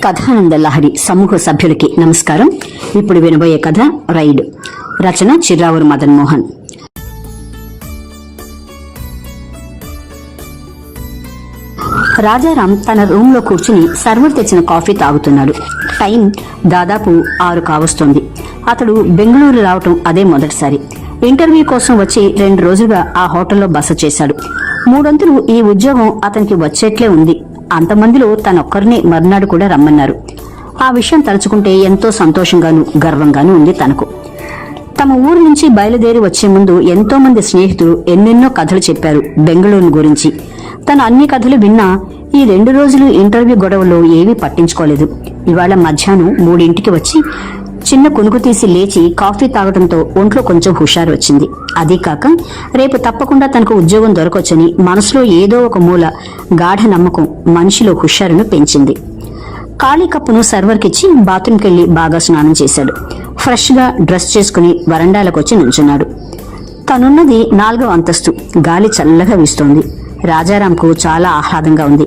కథానంద లహరి సమూహ సభ్యులకి నమస్కారం. ఇప్పుడు వినబోయే కథ రైడ్. రచన చిర్రావూరు మదన్ మోహన్. రాజారాం తన రూమ్ లో కూర్చుని సర్వర్ తెచ్చిన కాఫీ తాగుతున్నాడు. టైం దాదాపు 6 కావస్తోంది. అతడు బెంగళూరు రావటం అదే మొదటిసారి. ఇంటర్వ్యూ కోసం వచ్చి 2 రోజులుగా ఆ హోటల్లో బస చేశాడు. 3 ఈ ఉద్యోగం అతనికి వచ్చేట్లే ఉంది. అంతమందిలో తనొక్కరినే మర్నాడు కూడా రమ్మన్నారు. ఆ విషయం తలుచుకుంటే ఎంతో సంతోషంగాను గర్వంగాను ఉంది తనకు. తమ ఊరు నుంచి బయలుదేరి వచ్చే ముందు ఎంతో మంది స్నేహితులు ఎన్నెన్నో కథలు చెప్పారు బెంగళూరు గురించి. తను అన్ని కథలు విన్నా ఈ 2 రోజులు ఇంటర్వ్యూ గొడవలో ఏమీ పట్టించుకోలేదు. ఇవాళ మధ్యాహ్నం 3 వచ్చి చిన్న కునుకు తీసి లేచి కాఫీ తాగడంతో ఒంట్లో కొంచెం హుషారు వచ్చింది. అదీ కాక రేపు తప్పకుండా తనకు ఉద్యోగం దొరకొచ్చని మనసులో ఏదో ఒక మూల గాఢ నమ్మకం మనిషిలో హుషారును పెంచింది. ఖాళీ కప్పును సర్వర్కిచ్చి బాత్రూంకెళ్లి బాగా స్నానం చేశాడు. ఫ్రెష్ గా డ్రెస్ చేసుకుని వరండాలకొచ్చి నిల్చున్నాడు. తనున్నది 4వ అంతస్తు. గాలి చల్లగా వీస్తోంది. రాజారాంకు చాలా ఆహ్లాదంగా ఉంది.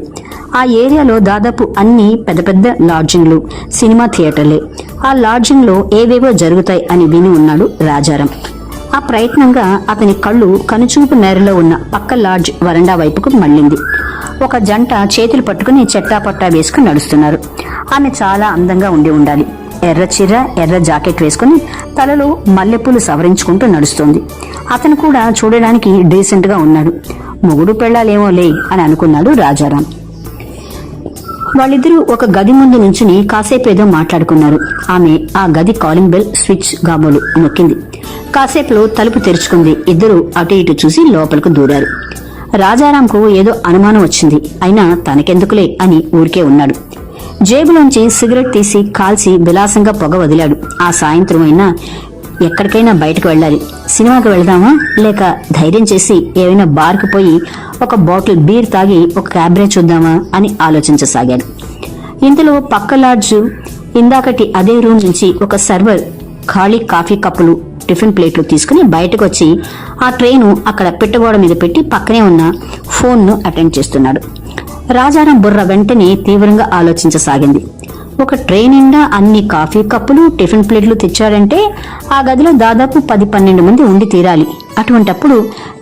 ఆ ఏరియాలో దాదాపు అన్ని పెద్ద పెద్ద లాడ్జింగ్లు, సినిమా థియేటర్లే. ఆ లాడ్జింగ్ లో ఏవేవో జరుగుతాయి అని విని ఉన్నాడు రాజారాం. ఆ ప్రయత్నంగా అతని కళ్ళు కనుచూపు మేరలో ఉన్న పక్క లాడ్జ్ వరండా వైపుకు మళ్లింది. ఒక జంట చేతులు పట్టుకుని చెట్టాపట్టా వేసుకుని నడుస్తున్నారు. ఆమె చాలా అందంగా ఉండి ఉండాలి. ఎర్ర చీర, ఎర్ర జాకెట్ వేసుకుని తలలో మల్లెపూలు సవరించుకుంటూ నడుస్తోంది. అతను కూడా చూడడానికి డీసెంట్ గా ఉన్నాడు. మొగుడు పెళ్లాలేమోలే అని అనుకున్నాడు రాజారాం. వాళ్ళిద్దరూ ఒక గది ముందు నుంచుని కాసేపేదో మాట్లాడుకున్నారు. ఆమె ఆ గది కాలింగ్ బెల్ స్విచ్ గాబోలు నొక్కింది. కాసేపులో తలుపు తెరుచుకుంది. ఇద్దరు అటు ఇటు చూసి లోపలికి దూరారు. రాజారాంకు ఏదో అనుమానం వచ్చింది. అయినా తనకెందుకులే అని ఊరికే ఉన్నాడు. జేబులోంచి సిగరెట్ తీసి కాల్చి విలాసంగా పొగ వదిలాడు. ఆ సాయంత్రం అయినా ఎక్కడికైనా బయటకు వెళ్ళాలి. సినిమాకి వెళదామా, లేక ధైర్యం చేసి ఏమైనా బార్కి పోయి ఒక బాటిల్ బీర్ తాగి ఒక క్యాబ్రే చూద్దామా అని ఆలోచించసాగాడు. ఇంతలో పక్క లాడ్జ్ ఇందాకటి అదే రూమ్ నుంచి ఒక సర్వర్ ఖాళీ కాఫీ కప్పులు, టిఫిన్ ప్లేట్లు తీసుకుని బయటకు వచ్చి ఆ ట్రైను అక్కడ పిట్టగోడ మీద పెట్టి పక్కనే ఉన్న ఫోన్ ను అటెండ్ చేస్తున్నాడు. రాజారాం బుర్ర వెంటనే తీవ్రంగా ఆలోచించసాగింది. ఒక ట్రైన్ నిండా అన్ని కాఫీ కప్పులు, టిఫిన్ ప్లేట్లు తెచ్చాడంటే ఆ గదిలో దాదాపు 10-12 మంది ఉండి తీరాలి. అటువంటప్పుడు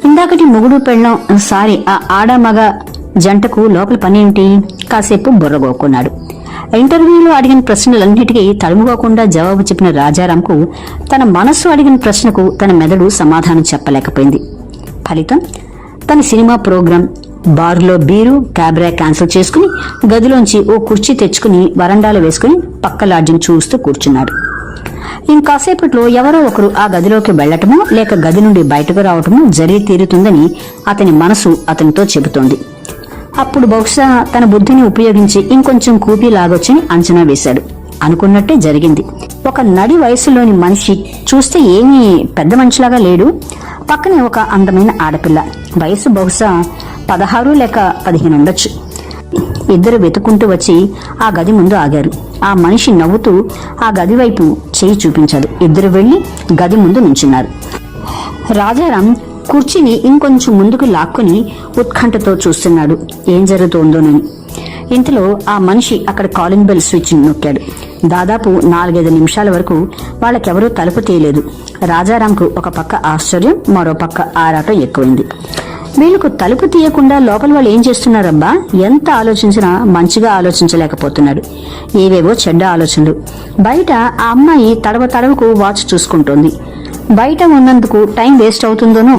ఇందాకటి మొగుడు పెళ్ళం ఆ ఆడ మగ జంటకు లోపల పని ఏంటి? కాసేపు బుర్రగోకున్నాడు. ఇంటర్వ్యూలో అడిగిన ప్రశ్నలన్నిటికీ తడుముకోకుండా జవాబు చెప్పిన రాజారాంకు తన మనస్సు అడిగిన ప్రశ్నకు తన మెదడు సమాధానం చెప్పలేకపోయింది. ఫలితం తన సినిమా ప్రోగ్రాం, బారులో బీరు, క్యాబ్రే క్యాన్సిల్ చేసుకుని గదిలోంచి ఓ కుర్చీ తెచ్చుకుని వరండాలో వేసుకుని పక్క లాడ్జిని చూస్తూ కూర్చున్నాడు. ఇంకాసేపట్లో ఎవరో ఒకరు ఆ గదిలోకి వెళ్లటమో లేక గది నుండి బయటకు రావటమో జరిగి తీరుతుందని అతని మనసు అతనితో చెబుతోంది. అప్పుడు బహుశా తన బుద్ధిని ఉపయోగించి ఇంకొంచెం కూపీ లాగొచ్చని అంచనా వేశాడు. అనుకున్నట్టే జరిగింది. ఒక నడి వయసులోని మనిషి, చూస్తే ఏమీ పెద్ద మనిషిలాగా లేడు. పక్కనే ఒక అందమైన ఆడపిల్ల, వయసు బహుశా 16 లేక 15 ఉండొచ్చు. ఇద్దరు వెతుకుంటూ వచ్చి ఆ గది ముందు ఆగారు. ఆ మనిషి నవ్వుతూ ఆ గది వైపు చేయి చూపించాడు. ఇద్దరు వెళ్లి గది ముందు నించున్నారు. రాజారాం కుర్చీని ఇంకొంచెం ముందుకు లాక్కుని ఉత్కంఠతో చూస్తున్నాడు ఏం జరుగుతోందోనని. ఇంతలో ఆ మనిషి అక్కడ కాలింగ్ బెల్ స్విచ్ నొక్కాడు. దాదాపు 4-5 నిమిషాల వరకు వాళ్ళకెవరూ తలుపు తీయలేదు. రాజారాంకు ఒక పక్క ఆశ్చర్యం, మరో పక్క ఆరాటం ఎక్కువైంది. వీళ్లకు తలుపు తీయకుండా లోపల వాళ్ళు ఏం చేస్తున్నారబ్బా? ఎంత ఆలోచించినా మంచిగా ఆలోచించలేకపోతున్నాడు. ఏవేవో చెడ్డ ఆలోచనలు. బయట ఆ అమ్మాయి తడవకు వాచ్ చూసుకుంటోంది. బయట ఉన్నందుకు టైం వేస్ట్ అవుతుందోనో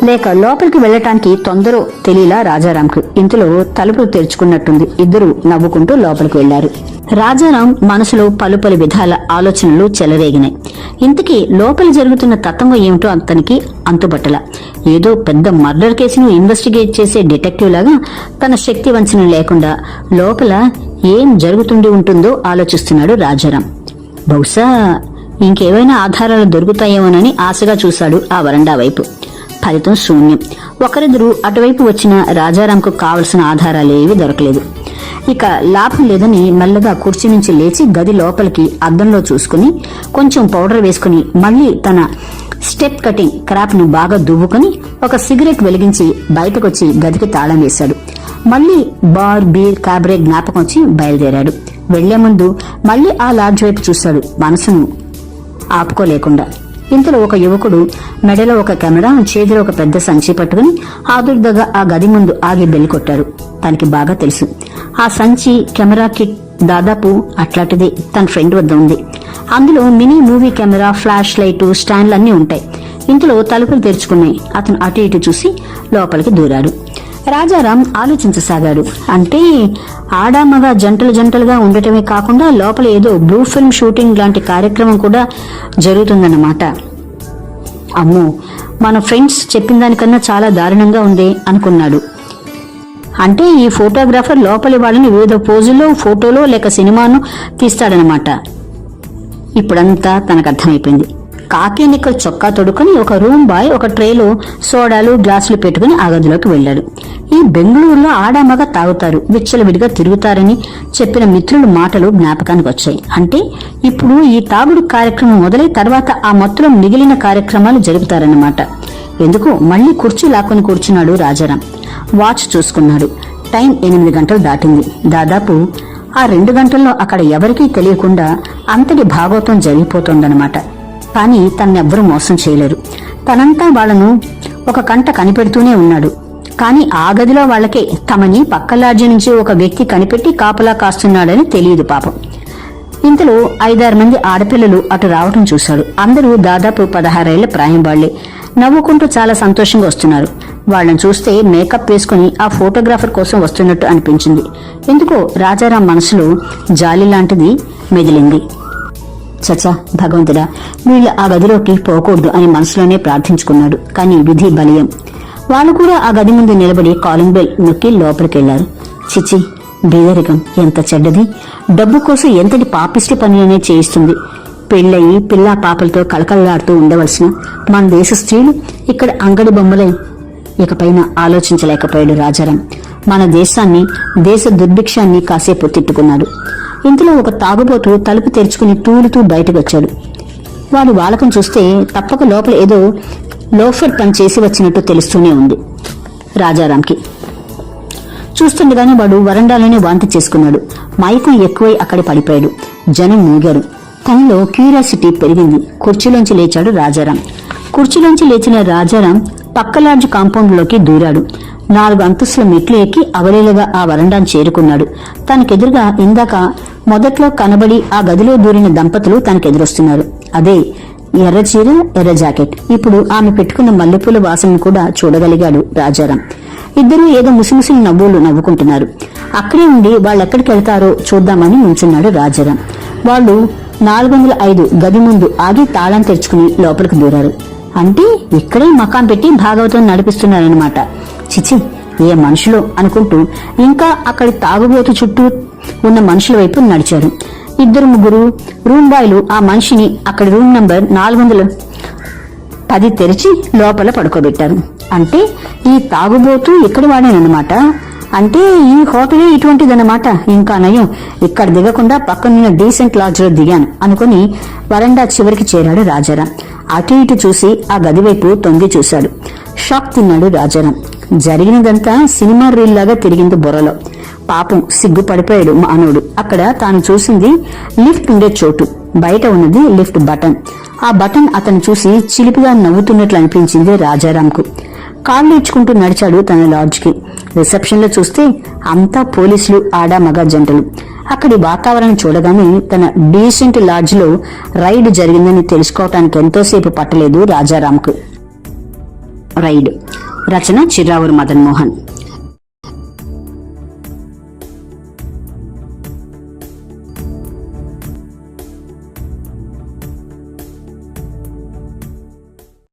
లేక లోపలికి వెళ్లటానికి తొందరో తెలియలా రాజారాంకు. ఇంతలో తలుపులు తెరుచుకున్నట్టుంది. ఇద్దరు నవ్వుకుంటూ లోపలికి వెళ్లారు. రాజారాం మనసులో పలు విధాల ఆలోచనలు చెలరేగినాయి. ఇంతకీ లోపల జరుగుతున్న తతంగం ఏమిటో అతనికి అంతుబట్టల. ఏదో పెద్ద మర్డర్ కేసును ఇన్వెస్టిగేట్ చేసే డిటెక్టివ్ లాగా తన శక్తి వంచన లేకుండా లోపల ఏం జరుగుతుండి ఉంటుందో ఆలోచిస్తున్నాడు రాజారాం. బహుశా ఇంకేవైనా ఆధారాలు దొరుకుతాయేమోనని ఆశగా చూశాడు ఆ వరండా వైపు. ఫలితం శూన్యం. ఒకరిద్దరు అటువైపు వచ్చిన రాజారాంకు కావలసిన ఆధారాలేవీ దొరకలేదు. ఇక లాభం లేదని మెల్లగా కుర్చీ నుంచి లేచి గది లోపలికి అద్దంలో చూసుకుని కొంచెం పౌడర్ వేసుకుని మళ్లీ తన స్టెప్ కటింగ్ క్రాప్ ను బాగా దువ్వుకుని ఒక సిగరెట్ వెలిగించి బయటకొచ్చి గదికి తాళం వేశాడు. మళ్ళీ బార్ బీర్ క్యాబరే జ్ఞాపకం వచ్చి బయలుదేరాడు. వెళ్లే ముందు మళ్ళీ ఆ లాడ్జ్ వైపు చూశాడు, మనసును ఆపుకోలేకుండా. ఇంతలో ఒక యువకుడు మెడలో ఒక కెమెరా, చేతిలో ఒక పెద్ద సంచి పట్టుకుని ఆదుర్దగా ఆ గది ముందు ఆగి బెల్లి కొట్టారు. తనకి బాగా తెలుసు ఆ సంచి కెమెరా కిట్ దాదాపు అట్లాంటిదే తన ఫ్రెండ్ వద్ద ఉంది. అందులో mini movie camera, flash light, స్టాండ్లు అన్నీ ఉంటాయి. ఇంతలో తలుపులు తెరుచుకున్నాయి. అతను అటు ఇటు చూసి లోపలికి దూరాడు. రాజారాం ఆలోచించసాగాడు. అంటే ఆడామగ జంటలు జంటలుగా ఉండటమే కాకుండా లోపల ఏదో బ్లూ ఫిల్మ్ షూటింగ్ లాంటి కార్యక్రమం కూడా జరుగుతుందన్నమాట. అమ్మో, మన ఫ్రెండ్స్ చెప్పిన దానికన్నా చాలా దారుణంగా ఉంది అనుకున్నాడు. అంటే ఈ ఫోటోగ్రాఫర్ లోపలి వాళ్ళని వివిధ పోజుల్లో ఫోటోలో లేక సినిమాను తీస్తాడనమాట. ఇప్పుడంతా తనకు అర్థమైపోయింది. కాకి నిక్కలు చొక్కా తొడుకుని ఒక రూమ్ బాయ్ ఒక ట్రేలో సోడాలు గ్లాసులు పెట్టుకుని ఆ గదిలోకి వెళ్లాడు. ఈ బెంగళూరులో ఆడామగ తాగుతారు, విచ్చలవిడిగా తిరుగుతారని చెప్పిన మిత్రుల మాటలు జ్ఞాపకానికి వచ్చాయి. అంటే ఇప్పుడు ఈ తాగుడు కార్యక్రమం మొదలై తర్వాత ఆ మత్తులో మిగిలిన కార్యక్రమాలు జరుపుతారన్నమాట. ఎందుకు మళ్లీ కుర్చీ లాక్కొని కూర్చున్నాడు రాజారాం. వాచ్ చూసుకున్నాడు. టైం 8 గంటలు దాటింది. దాదాపు ఆ 2 గంటల్లో అక్కడ ఎవరికీ తెలియకుండా అంతటి భాగవతం జరిగిపోతోందన్నమాట. కానీ తన్నెవ్వరూ మోసం చేయలేరు. తనంతా వాళ్లను ఒక కంట కనిపెడుతూనే ఉన్నాడు. కానీ ఆ గదిలో వాళ్లకే తమని పక్క లాడ్జి నుంచి ఒక వ్యక్తి కనిపెట్టి కాపలా కాస్తున్నాడని తెలియదు పాపం. ఇంతలో 5-6 మంది ఆడపిల్లలు అటు రావటం చూశాడు. అందరూ దాదాపు 16 ఏళ్ల ప్రాయం వాళ్లే. నవ్వుకుంటూ చాలా సంతోషంగా వస్తున్నారు. వాళ్ళని చూస్తే మేకప్ వేసుకుని ఆ ఫోటోగ్రాఫర్ కోసం వస్తున్నట్టు అనిపించింది. ఎందుకో రాజారాం మనసులో జాలి లాంటిది మెదిలింది. చచ్చా భగవంతుడా, వీళ్ళు ఆ గదిలోకి పోకూడదు అని మనసులోనే ప్రార్థించుకున్నాడు. కానీ విధి బలీయం. వాళ్ళు కూడా ఆ గది ముందు నిలబడి కాలింగ్ బెల్ నొక్కి లోపలికెళ్లారు. చిచి, బేదరికం ఎంత చెడ్డది! డబ్బు కోసం ఎంతటి పాపిష్టి పనులనే చేయిస్తుంది. పెళ్లయి పిల్లా పాపలతో కలకల్లాడుతూ ఉండవలసిన మన దేశ స్త్రీలు ఇక్కడ అంగడి బొమ్మలై. ఇకపైన ఆలోచించలేకపోయాడు రాజారాం. మన దేశాన్ని, దేశ దుర్భిక్షాన్ని కాసేపు తిట్టుకున్నాడు. ఇంతలో ఒక తాగుబోతు తలుపు తెరుచుకుని తూలుతూ బయటకొచ్చాడు. వాడు వాలకం చూస్తే తప్పక లోపల ఏదో లోఫర్ పని చేసి వచ్చినట్టు తెలుస్తూనే ఉంది రాజారాంకి. చూస్తుండగానే వాడు వరండాలోనే వాంతి చేసుకున్నాడు. మైకం ఎక్కువై అక్కడ పడిపోయాడు. జనం మూగారు. తనలో క్యూరియాసిటీ పెరిగింది. కుర్చీలోంచి లేచాడు రాజారాం. కుర్చీలోంచి లేచిన రాజారాం పక్క లాడ్జ్ కాంపౌండ్ లోకి దూరాడు. 4 అంతస్తుల మెట్లు ఎక్కి అవలీలగా ఆ వరండాను చేరుకున్నాడు. తనకెదురుగా ఇందాక మొదట్లో కనబడి ఆ గదిలో దూరిన దంపతులు తనకెదురొస్తున్నారు. అదే ఎర్ర చీర, ఎర్ర జాకెట్. ఇప్పుడు ఆమె పెట్టుకున్న మల్లెపూల వాసనను కూడా చూడగలిగాడు రాజారాం. ఇద్దరూ ఏదో ముసిముసి నవ్వులు నవ్వుకుంటున్నారు. అక్కడే ఉండి వాళ్ళెక్కడికి వెళ్తారో చూద్దామని నుంచున్నాడు రాజారాం. వాళ్ళు 405 గది ముందు ఆగి తాళం తెరుచుకుని లోపలికి దూరారు. అంటే ఇక్కడే మకాం పెట్టి భాగవతం నడిపిస్తున్నారన్నమాట. చిచి, ఏ మనుషులో అనుకుంటూ ఇంకా అక్కడి తాగుబోతు చుట్టూ ఉన్న మనుషుల వైపు నడిచారు. 2-3 రూమ్ బాయ్లు ఆ మనిషిని అక్కడి రూమ్ నంబర్ 410 తెరిచి లోపల పడుకోబెట్టారు. అంటే ఈ తాగుబోతు ఇక్కడి వాడేనన్నమాట. అంటే ఈ హోటలే ఇటువంటిదన్నమాట. ఇంకా నయం, ఇక్కడ దిగకుండా పక్కనున్న డీసెంట్ లాడ్జ్ లో దిగాను అనుకుని వరండా చివరికి చేరాడు రాజారాం. అటు ఇటు చూసి ఆ గది వైపు తొంగి చూశాడు. షాక్ తిన్నాడు రాజారాం. జరిగినదంతా సినిమా రీల్ లాగా తిరిగింది బుర్రలో. పాపం సిగ్గుపడిపోయాడు మానవుడు. అక్కడ తాను చూసింది లిఫ్ట్ ఉండే చోటు. బయట ఉన్నది లిఫ్ట్ బటన్. ఆ బటన్ అతను చూసి చిలిపిగా నవ్వుతున్నట్లు అనిపించింది రాజారాంకు. కాళ్ళు ఇచ్చుకుంటూ నడిచాడు తన లాడ్జ్కి. రిసెప్షన్ లో చూస్తే అంతా పోలీసులు, ఆడా మగ జంటలు. అక్కడి వాతావరణం చూడగానే తన డీసెంట్ లాడ్జ్ లో రైడ్ జరిగిందని తెలుసుకోవటానికి ఎంతోసేపు పట్టలేదు రాజారాంకు. రైడ్ రచన చిర్రావూరు మదన్ మోహన్.